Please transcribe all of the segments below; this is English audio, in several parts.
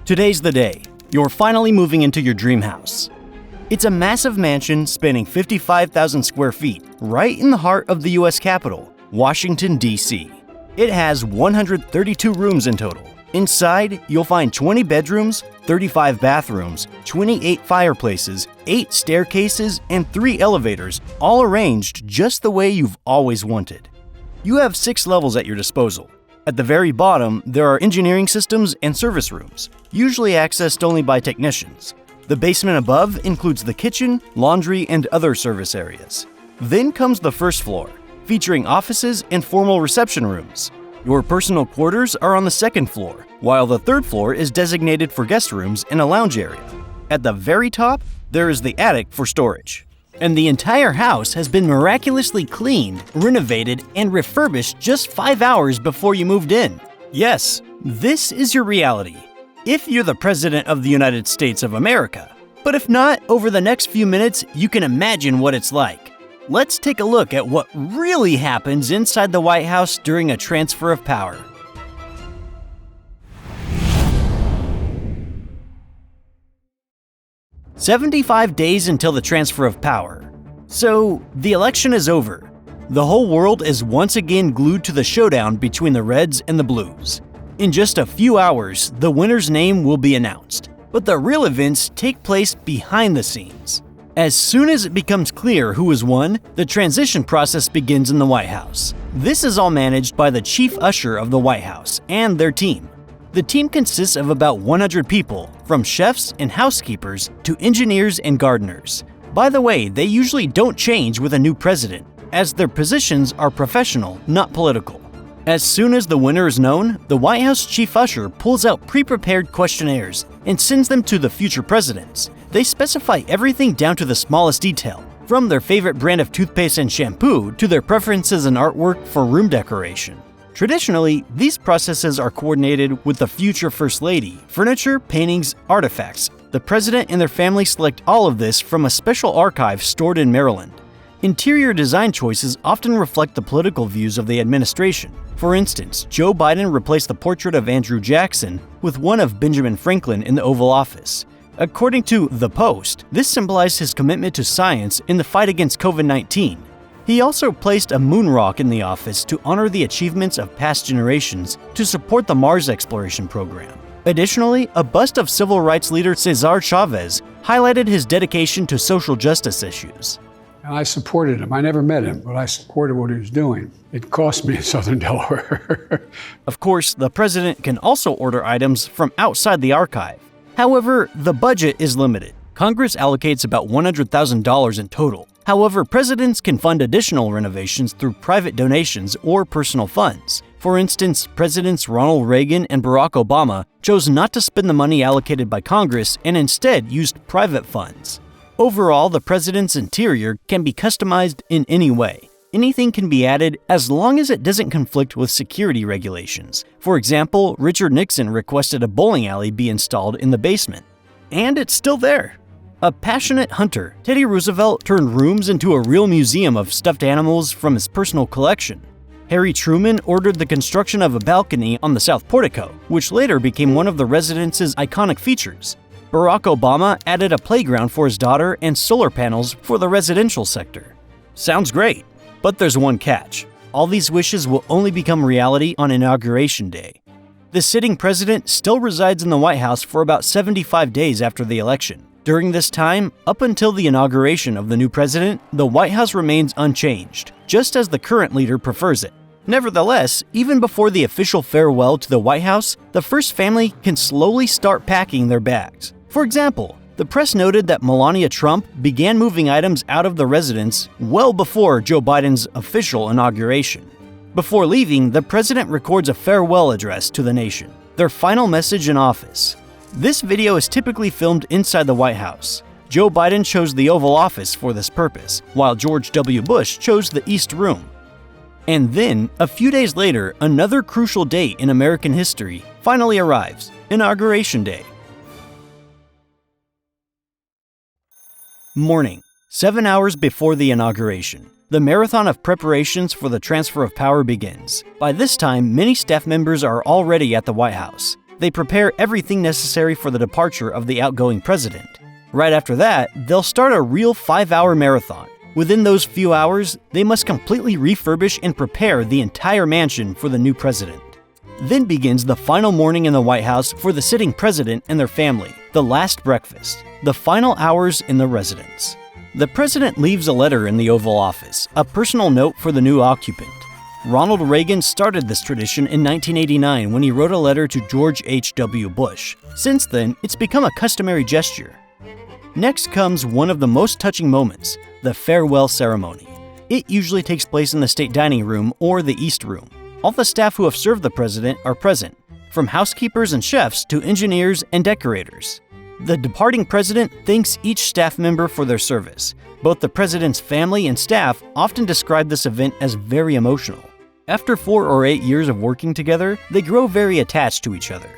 Today's the day. You're finally moving into your dream house. It's a massive mansion spanning 55,000 square feet right in the heart of the U.S. Capitol, Washington, D.C. It has 132 rooms in total. Inside, you'll find 20 bedrooms, 35 bathrooms, 28 fireplaces, 8 staircases, and 3 elevators, all arranged just the way you've always wanted. You have 6 levels at your disposal. At the very bottom, there are engineering systems and service rooms, usually accessed only by technicians. The basement above includes the kitchen, laundry, and other service areas. Then comes the first floor, featuring offices and formal reception rooms. Your personal quarters are on the second floor, while the third floor is designated for guest rooms and a lounge area. At the very top, there is the attic for storage. And the entire house has been miraculously cleaned, renovated, and refurbished just 5 hours before you moved in. Yes, this is your reality. If you're the President of the United States of America. But if not, over the next few minutes, you can imagine what it's like. Let's take a look at what really happens inside the White House during a transfer of power. "75 days until the transfer of power. So, the election is over. The whole world is once again glued to the showdown between the Reds and the Blues. In just a few hours, the winner's name will be announced. But the real events take place behind the scenes. As soon as it becomes clear who has won, the transition process begins in the White House. This is all managed by the chief usher of the White House and their team. The team consists of about 100 people, from chefs and housekeepers to engineers and gardeners. By the way, they usually don't change with a new president, as their positions are professional, not political. As soon as the winner is known, the White House chief usher pulls out pre-prepared questionnaires and sends them to the future presidents. They specify everything down to the smallest detail, from their favorite brand of toothpaste and shampoo to their preferences in artwork for room decoration. Traditionally, these processes are coordinated with the future First Lady, furniture, paintings, artifacts. The president and their family select all of this from a special archive stored in Maryland. Interior design choices often reflect the political views of the administration. For instance, Joe Biden replaced the portrait of Andrew Jackson with one of Benjamin Franklin in the Oval Office. According to The Post, this symbolized his commitment to science in the fight against COVID-19. He also placed a moon rock in the office to honor the achievements of past generations to support the Mars exploration program. Additionally, a bust of civil rights leader Cesar Chavez highlighted his dedication to social justice issues. And I supported him. I never met him, but I supported what he was doing. It cost me in Southern Delaware. Of course, the president can also order items from outside the archive. However, the budget is limited. Congress allocates about $100,000 in total. However, presidents can fund additional renovations through private donations or personal funds. For instance, Presidents Ronald Reagan and Barack Obama chose not to spend the money allocated by Congress and instead used private funds. Overall, the president's interior can be customized in any way. Anything can be added as long as it doesn't conflict with security regulations. For example, Richard Nixon requested a bowling alley be installed in the basement. And it's still there. A passionate hunter, Teddy Roosevelt turned rooms into a real museum of stuffed animals from his personal collection. Harry Truman ordered the construction of a balcony on the south portico, which later became one of the residence's iconic features. Barack Obama added a playground for his daughter and solar panels for the residential sector. Sounds great, but there's one catch. All these wishes will only become reality on Inauguration Day. The sitting president still resides in the White House for about 75 days after the election. During this time, up until the inauguration of the new president, the White House remains unchanged, just as the current leader prefers it. Nevertheless, even before the official farewell to the White House, the first family can slowly start packing their bags. For example, the press noted that Melania Trump began moving items out of the residence well before Joe Biden's official inauguration. Before leaving, the president records a farewell address to the nation, their final message in office. This video is typically filmed inside the White House. Joe Biden chose the Oval Office for this purpose, while George W. Bush chose the East Room. And then, a few days later, another crucial date in American history finally arrives: Inauguration Day. Morning, 7 hours before the inauguration. The marathon of preparations for the transfer of power begins. By this time, many staff members are already at the White House. They prepare everything necessary for the departure of the outgoing president. Right after that, they'll start a real 5-hour marathon. Within those few hours, they must completely refurbish and prepare the entire mansion for the new president. Then begins the final morning in the White House for the sitting president and their family, the last breakfast, the final hours in the residence. The president leaves a letter in the Oval Office, a personal note for the new occupant. Ronald Reagan started this tradition in 1989 when he wrote a letter to George H.W. Bush. Since then, it's become a customary gesture. Next comes one of the most touching moments, the farewell ceremony. It usually takes place in the state dining room or the East Room. All the staff who have served the president are present, from housekeepers and chefs to engineers and decorators. The departing president thanks each staff member for their service. Both the president's family and staff often describe this event as very emotional. After 4 or 8 years of working together, they grow very attached to each other.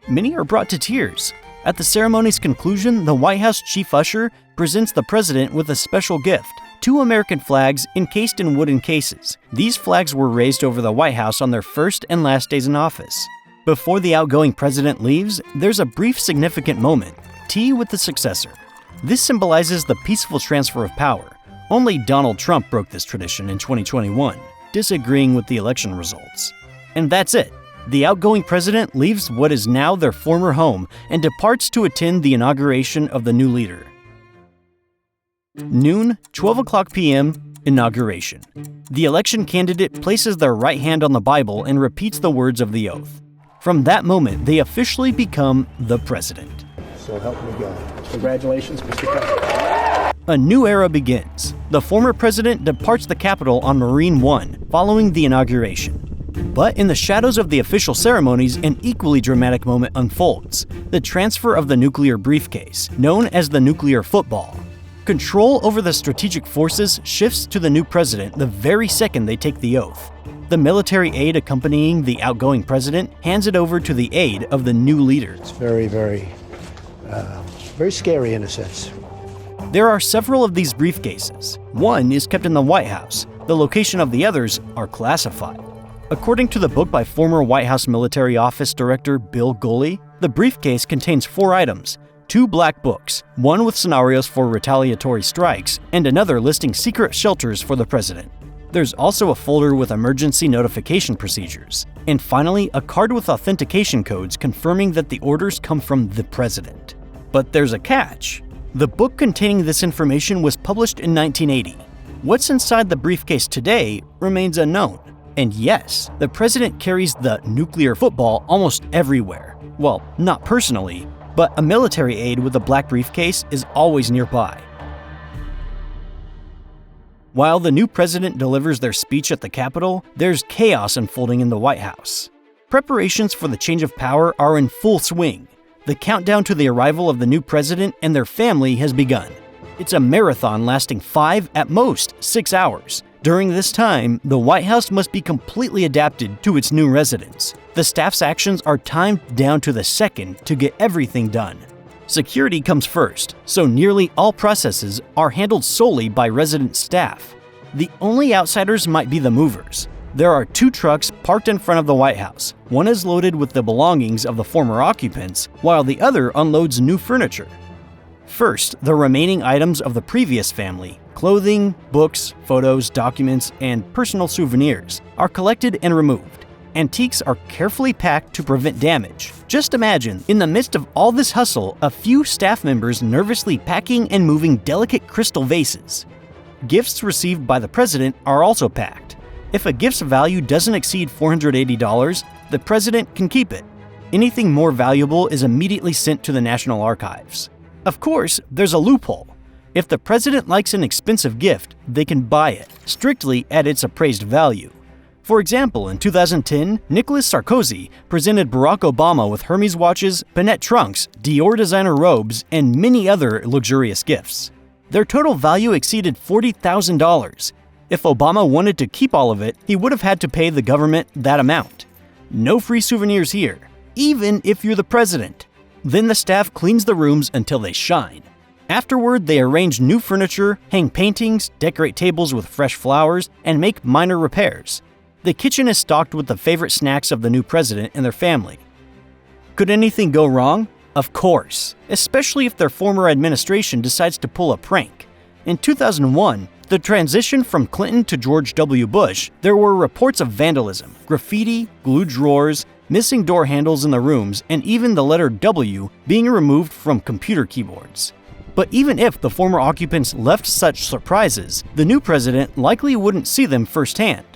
Many are brought to tears. At the ceremony's conclusion, the White House chief usher presents the president with a special gift, 2 American flags encased in wooden cases. These flags were raised over the White House on their first and last days in office. Before the outgoing president leaves, there's a brief significant moment, tea with the successor. This symbolizes the peaceful transfer of power. Only Donald Trump broke this tradition in 2021, disagreeing with the election results. And that's it. The outgoing president leaves what is now their former home and departs to attend the inauguration of the new leader. Noon, 12 o'clock p.m., inauguration. The election candidate places their right hand on the Bible and repeats the words of the oath. From that moment, they officially become the president. So help me God. Congratulations, Mr. President. A new era begins. The former president departs the Capitol on Marine One following the inauguration. But in the shadows of the official ceremonies, an equally dramatic moment unfolds, the transfer of the nuclear briefcase, known as the nuclear football. Control over the strategic forces shifts to the new president the very second they take the oath. The military aide accompanying the outgoing president hands it over to the aide of the new leader. It's very scary in a sense. There are several of these briefcases. One is kept in the White House. The location of the others are classified. According to the book by former White House Military Office Director Bill Goley, the briefcase contains 4 items, 2 black books, one with scenarios for retaliatory strikes, and another listing secret shelters for the president. There's also a folder with emergency notification procedures. And finally, a card with authentication codes confirming that the orders come from the president. But there's a catch. The book containing this information was published in 1980. What's inside the briefcase today remains unknown. And yes, the president carries the nuclear football almost everywhere. Well, not personally, but a military aide with a black briefcase is always nearby. While the new president delivers their speech at the Capitol, there's chaos unfolding in the White House. Preparations for the change of power are in full swing. The countdown to the arrival of the new president and their family has begun. It's a marathon lasting 5, at most 6 hours. During this time, the White House must be completely adapted to its new residents. The staff's actions are timed down to the second to get everything done. Security comes first, so nearly all processes are handled solely by resident staff. The only outsiders might be the movers. There are 2 trucks parked in front of the White House. One is loaded with the belongings of the former occupants, while the other unloads new furniture. First, the remaining items of the previous family, clothing, books, photos, documents, and personal souvenirs, are collected and removed. Antiques are carefully packed to prevent damage. Just imagine, in the midst of all this hustle, a few staff members nervously packing and moving delicate crystal vases. Gifts received by the president are also packed. If a gift's value doesn't exceed $480, the president can keep it. Anything more valuable is immediately sent to the National Archives. Of course, there's a loophole. If the president likes an expensive gift, they can buy it, strictly at its appraised value. For example, in 2010, Nicolas Sarkozy presented Barack Obama with Hermes watches, Panette trunks, Dior designer robes, and many other luxurious gifts. Their total value exceeded $40,000. If Obama wanted to keep all of it, he would have had to pay the government that amount. No free souvenirs here, even if you're the president. Then the staff cleans the rooms until they shine. Afterward, they arrange new furniture, hang paintings, decorate tables with fresh flowers, and make minor repairs. The kitchen is stocked with the favorite snacks of the new president and their family. Could anything go wrong? Of course, especially if their former administration decides to pull a prank. In 2001, the transition from Clinton to George W. Bush, there were reports of vandalism, graffiti, glued drawers, missing door handles in the rooms, and even the letter W being removed from computer keyboards. But even if the former occupants left such surprises, the new president likely wouldn't see them firsthand.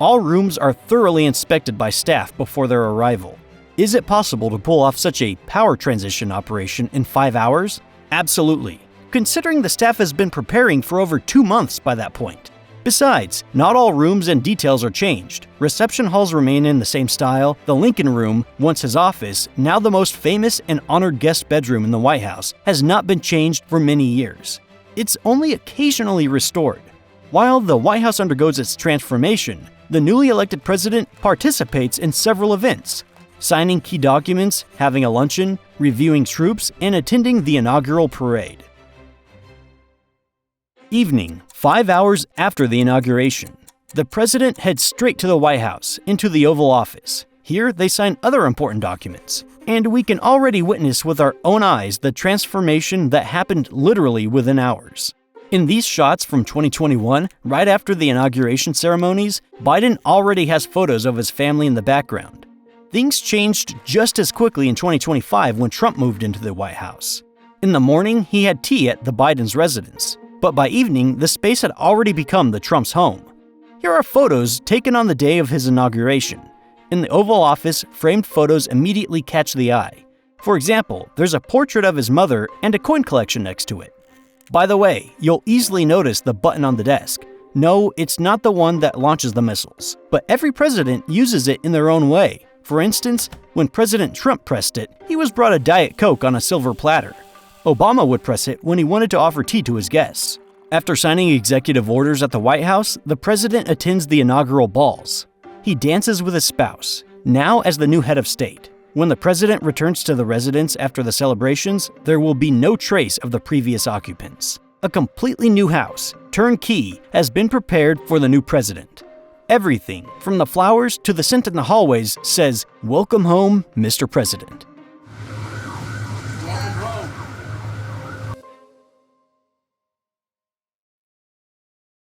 All rooms are thoroughly inspected by staff before their arrival. Is it possible to pull off such a power transition operation in 5 hours? Absolutely, considering the staff has been preparing for over 2 months by that point. Besides, not all rooms and details are changed. Reception halls remain in the same style. The Lincoln Room, once his office, now the most famous and honored guest bedroom in the White House, has not been changed for many years. It's only occasionally restored. While the White House undergoes its transformation, the newly elected president participates in several events, signing key documents, having a luncheon, reviewing troops, and attending the inaugural parade. Evening, 5 hours after the inauguration. The president heads straight to the White House, into the Oval Office. Here, they sign other important documents. And we can already witness with our own eyes the transformation that happened literally within hours. In these shots from 2021, right after the inauguration ceremonies, Biden already has photos of his family in the background. Things changed just as quickly in 2025 when Trump moved into the White House. In the morning, he had tea at the Biden's residence. But by evening, the space had already become the Trump's home. Here are photos taken on the day of his inauguration. In the Oval Office, framed photos immediately catch the eye. For example, there's a portrait of his mother and a coin collection next to it. By the way, you'll easily notice the button on the desk. No, it's not the one that launches the missiles, but every president uses it in their own way. For instance, when President Trump pressed it, he was brought a Diet Coke on a silver platter. Obama would press it when he wanted to offer tea to his guests. After signing executive orders at the White House, the president attends the inaugural balls. He dances with his spouse, now as the new head of state. When the president returns to the residence after the celebrations, there will be no trace of the previous occupants. A completely new house, turnkey, has been prepared for the new president. Everything, from the flowers to the scent in the hallways, says, "Welcome home, Mr. President."